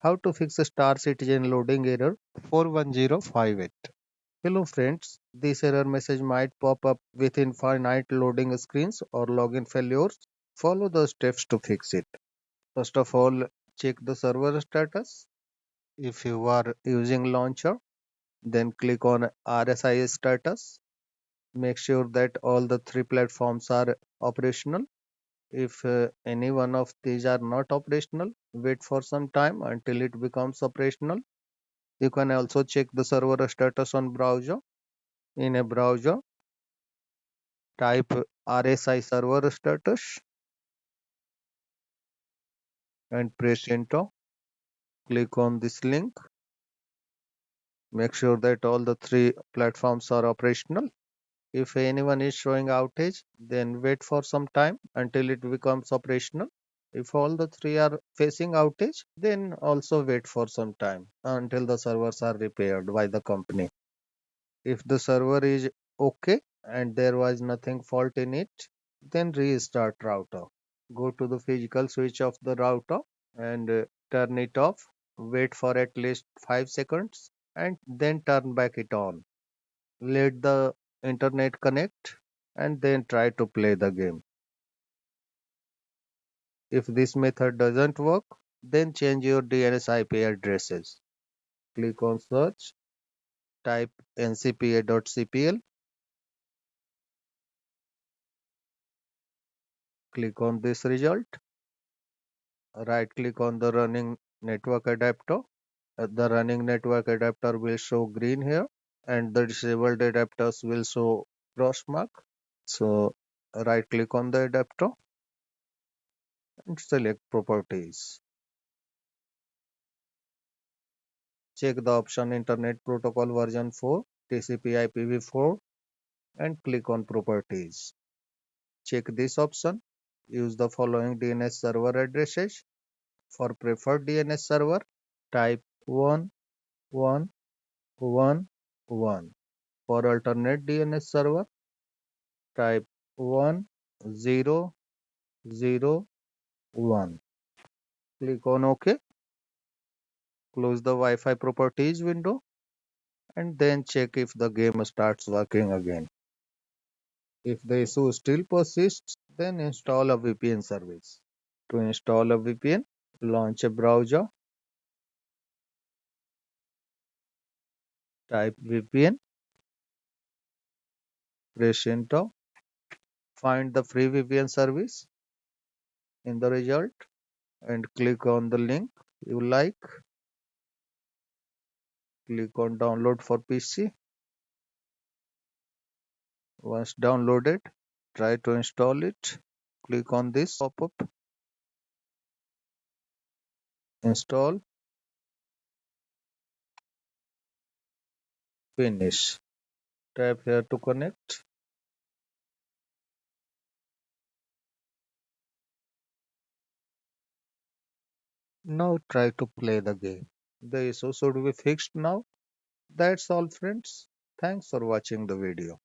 How to fix a Star Citizen loading error 41058. Hello friends, this error message might pop up with infinite loading screens or login failures. Follow the steps to fix it. First of all, check the server status. If you are using launcher, then click on RSI status. Make sure that all the three platforms are operational. If any one of these are not operational, wait for some time until it becomes operational. You can also check the server status on browser. In a browser, type RSI server status and press enter. Click on this link. Make sure that all the three platforms are operational. If anyone is showing outage, then wait for some time until it becomes operational. If all the three are facing outage, then also wait for some time until the servers are repaired by the company. If the server is okay and there was nothing fault in it, then restart router. Go to the physical switch of the router and turn it off. Wait for at least 5 seconds and then turn back it on. Let the internet connect and then try to play the game. If this method doesn't work, then change your DNS IP addresses. Click on search, type ncpa.cpl, click on this result, right click on the running network adapter. The running network adapter will show green here and the disabled adapters will show cross mark. So right click on the adapter and select properties. Check the option Internet Protocol version 4, TCP IPv4 and click on properties. Check this option. Use the following DNS server addresses. For preferred DNS server, type 1111. For alternate DNS server, type 1001. Click on OK. Close the Wi-Fi properties window and then check if the game starts working again. If the issue still persists, then install a VPN service. To install a VPN, launch a browser, type VPN, press enter, find the free VPN service in the result and click on the link you like. Click on download for PC. Once downloaded, try to install it. Click on this pop-up, install, finish. Tap here to connect. Now try to play the game. The issue should be fixed now. That's all friends. Thanks for watching the video.